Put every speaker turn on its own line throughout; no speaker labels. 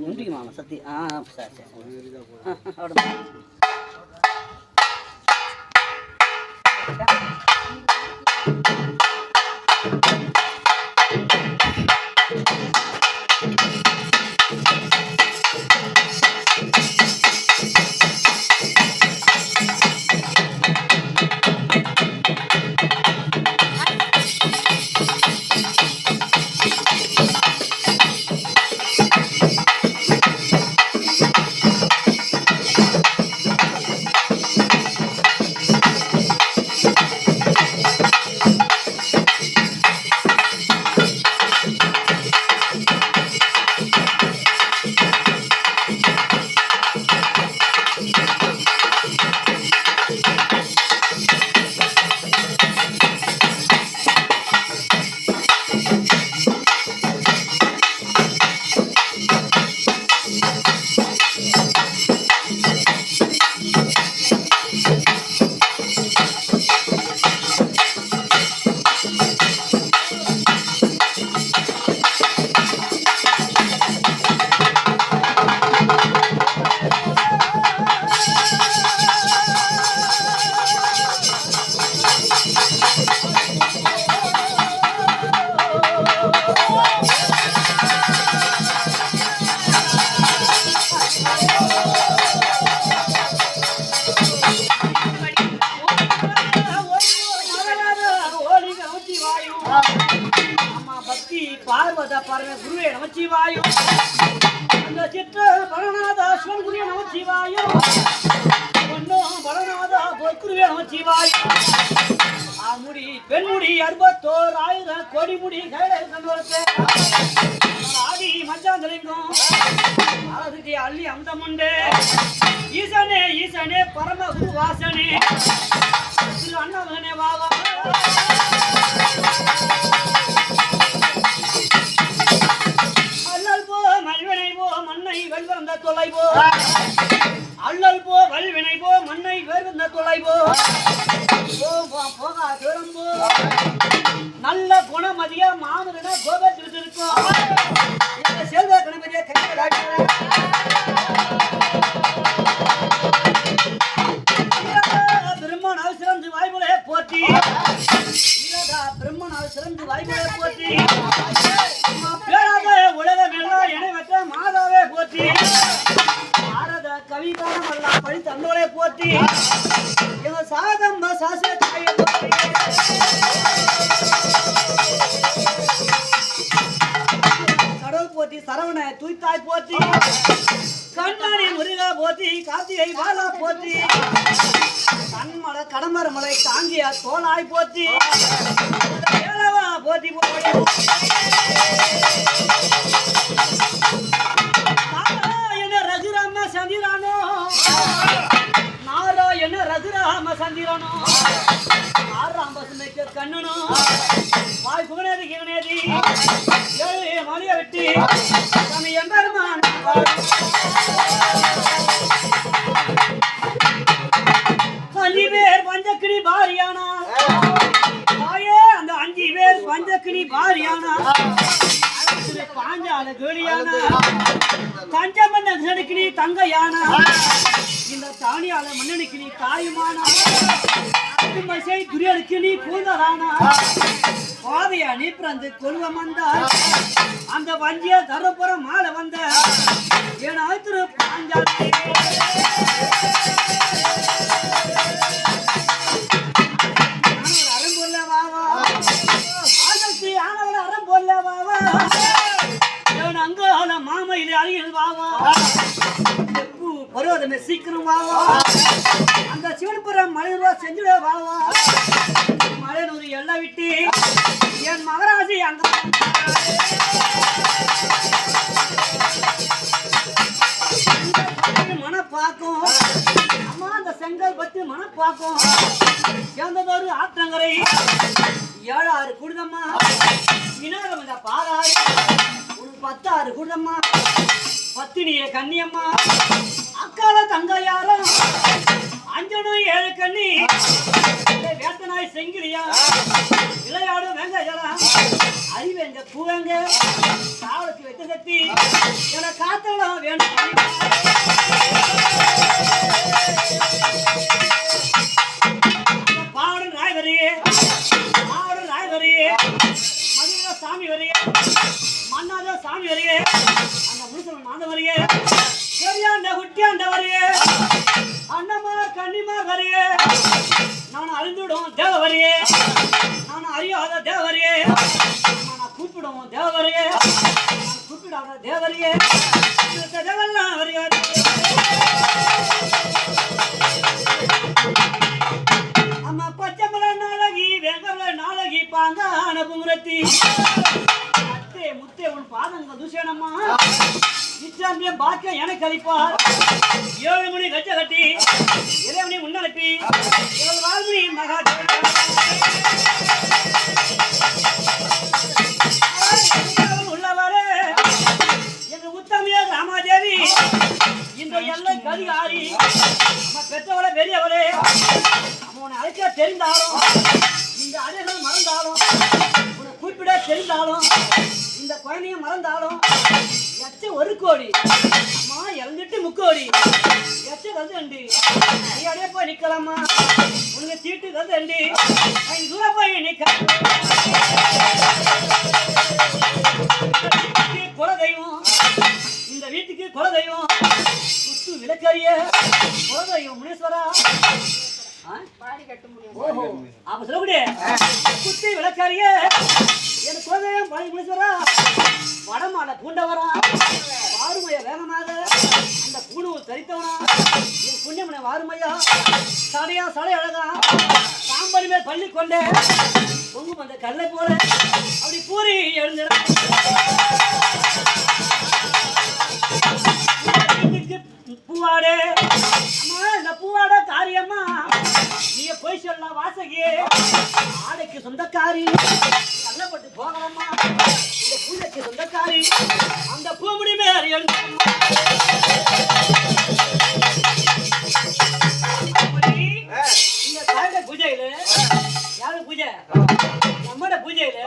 முடிக்குமா சத்தி சரி பார்வத பரம குருவே நமச்சிவாயம் அந்த சிற்ற பரநாதா சிவன் குருவே நமச்சிவாயம் ஒன்னும் பரநாதா குருவே நமச்சிவாயம் ஆமுடி பெண்முடி 61000 கோடி முடி கையில கண்டோரத்தை ஆதி மச்சாந்தலிங்கம் அழகுதி அள்ளி அமுதமுண்டு ஈசனே ஈசனே பரம குரு வாசனே திரு அண்ணாமகனே வாவா தொலைபோ அள்ளல் போ வல்வினை போ மண்ணை வேர்ந்த தொலைபோ போகா திரும்போ நல்ல குணமதியா மாமரன கோபத்தில் இருக்கும் செல்வ கணபதியா பிரம்மனால் சிறந்து வாய்மொழி போற்றி பிரம்மனால் சிறந்து வாய்மொழி போற்றி பேராத உலகம் எல்லாம் இணைவற்ற மாதாவே போற்றி பாரத கவிதானம் எல்லாம் படித்து அந்தோலே போற்றி எங்க சாதம்ப சாஸ்திர போற்றி கடவுள் போற்றி சரவண தூய்த்தாய் போற்றி கண்ணாடி முருகா போற்றி கார்த்திகை பாலா போற்றி கண்மலை கடம்பர மலை தாங்கிய தோளாய் போற்றி போற்றி போற்றி ரகுராம சந்திரானோ நாராயண ரகுராம சந்திரானோ ஆறாம் பசுமைக்கு கண்ணனோ வாய் புகனேதி கிவனேதி மலைய வெட்டி நம்ம எம்பெருமான் 5 பேர் பஞ்சக்கிளி பாரியானா தாயே அந்த 5 பேர் பஞ்சக்கிளி பாரியானா பாஞ்சால கேளியானா தஞ்சமன்ன சடுக்கிளி தங்கையானா இந்த தானியால மன்னனுக்கிளி தாயுமானா மசை துரியலுக்கிளி பூந்தரானா பாதையா நீ பிறந்து கொள்வம் வந்தார் அந்த வஞ்சிய தரப்புறம் மாலை வந்த என் ஆத்திரு பாஞ்சால மாமையில அருகில் வாவா பருவதமே சீக்கிரம் வாவா அந்த சிவன்புரம் மலைவா செஞ்சுட வாவா மலையனூர் எல்லாம் விட்டு என் மகராசி அங்க மனப்பாக்கும் அம்மா அந்த செங்கல் பத்தி மனப்பாக்கும் சேர்ந்ததொரு ஆற்றங்கரை 7 குடுதம்மா வினோதம் இந்த பாராறு 10 குடுதம்மா பத்தினிய கன்னியம்மா அக்கால தங்க யாரும் 5 7 கண்ணி வேட்டனாய் செங்கிலியா விளையாடும் வெங்காயம் அறிவெங்க பூவெங்க காவலுக்கு வெட்ட சக்தி என காத்தலாம் வேண்டும் பாவடன் ராய் வரையே மதுர சாமி வரையே மன்னாத சாமி வரையே அந்த முழுசன் மாந்த வரையே பெரியாண்ட குட்டியாண்ட வரையே அண்ணமா கன்னிமா வரையே நான் அறிந்துடும் தேவ வரையே நான் அறியாத தேவ வரையே நான் கூப்பிடும் தேவ வரையே நான் கூப்பிடாத தேவ வரையே தேவெல்லாம் வரையே அம்மா பச்சைமலை நாளகி வெங்கல நாளகி பாங்கான புங்குரத்தி அத்தே முத்தே உன் பாதங்கள் தூஷணம்மா நிச்சாந்தியம் பாக்கியம் எனக்கு அளிப்பார் 7 மணி கச்ச கட்டி இறைவனை முன்னனுப்பி 7 வாழ்மணி மகா உள்ளவரே எங்க உத்தமிய ராமாதேவி இந்த எல்லை கதிகாரி நம்ம பெற்றவரை பெரியவரே அவனை அழைக்க தெரிந்தாலும் இந்த அடைகள் மறந்தாலும் உன்னை குறிப்பிட தெரிந்தாலும் இந்த குழந்தைய மறந்தாலும் எச்ச 1 கோடி அம்மா இறந்துட்டு 3 கோடி எச்ச கல்தண்டி ஐயாடே போய் நிக்கலாமா உனக்கு தீட்டு கல்தண்டி 5 தூரம் போய் நிக்க குலதெய்வம் இந்த வீட்டுக்கு குலதெய்வம் குத்து விளக்கறிய குலதெய்வம் முனீஸ்வரா அப்ப சொல்லக்கூடிய குத்தி விளக்கறிய என் குலதெய்வம் பாடி முனீஸ்வரா வடமால பூண்டவரா வாருமையா வேகமாக அந்த பூணுவை தரித்தவனா என் புண்ணியமனை வாருமையா சடையா சடை அழகா சாம்பரி மேல் பள்ளி கொண்டே பொங்கும் அந்த கல்லை போல அப்படி பூரி எழுந்திட பூவாடே அம்மா இந்த பூவாட காரியம்மா நீங்க போய் சொல்லலாம் வாசகியே ஆடைக்கு சொந்தக்காரி நல்லப்பட்டு போகலாமா இந்த பூஜைக்கு சொந்தக்காரி அந்த பூமுடி மேல் எழுந்து இந்த சாயந்த பூஜையில யாரு பூஜை நம்மட பூஜையில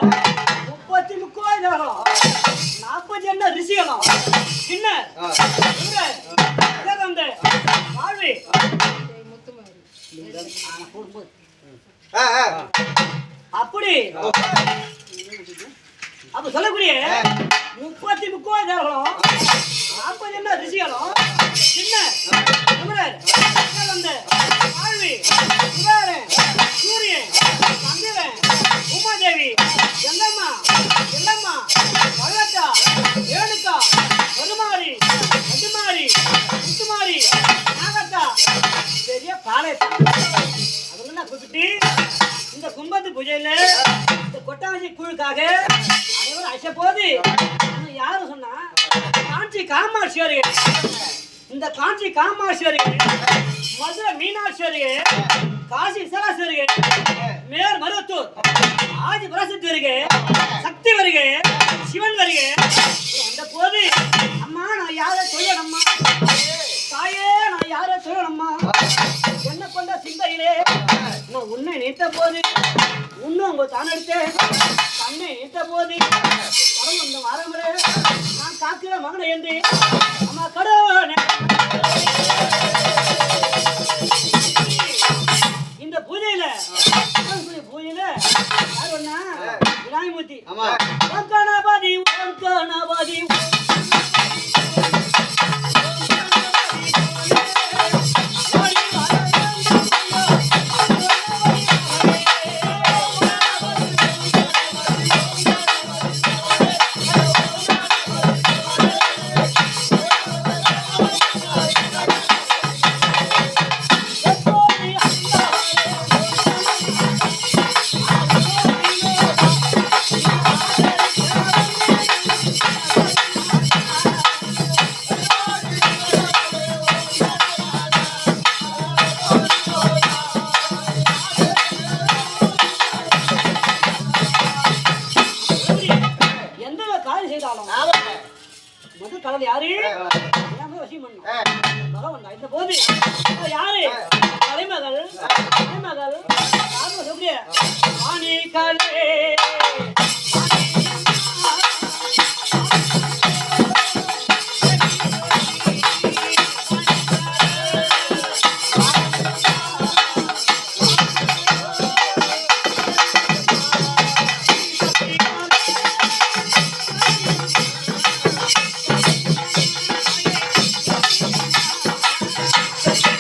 33 கோயிலும் 40 என்ன ரிஷிகளும் சின்ன வாழ்வி அப்படி அப்ப சொல்லக்கூடிய 33 கோயிலும் 40 என்ன ரிஷிகளும் சின்ன வாழ்வி சூரியன் சந்திரன் உமாதேவி எல்லம்மா வள்ளத்தா ஏழுக்கா பெருமாரி மதுமாரி முத்துமாரி நாகத்தா பெரிய பாளையத்தா அதெல்லாம் கூப்பிட்டு இந்த கும்பத்து பூஜையில இந்த கொட்டாஞ்சி குழுக்காக அனைவரும் அழைச்ச போது யாரும் சொன்னா காஞ்சி காமாட்சியரி இந்த காஞ்சி காமாட்சியரி மதுரை மீனாட்சியரி காசி விசாலாஸ்வரி மேல் மருவத்தூர் ஆதி பிரசித்தி வருகை சக்தி வருகை சிவன் வருகை அந்த போது அம்மா நான் யாரை சொல்லணும்மா தாயே நான் யாரை சொல்லணும்மா என்ன கொண்ட சிந்தையிலே நான் உன்னை நினைத்த போது இன்னும் உங்க தான் எடுத்தேன் தன்னை நினைத்த போது படம் வந்த வாரங்களே நான் காக்கிற மகனை என்று அம்மா கடவுளே இந்த பூஜையில யார் ஒண்ணா விநாயகமூர்த்தி ஓம்கானாபாதி ஓம்கானாபாதி முதல் கடவுள் யாரு வசியம் பண்ணணும் பகவான் இந்த போது யாரு தலைமகள் தலைமகள் யாரும் சொல்லிய ஆணிகளே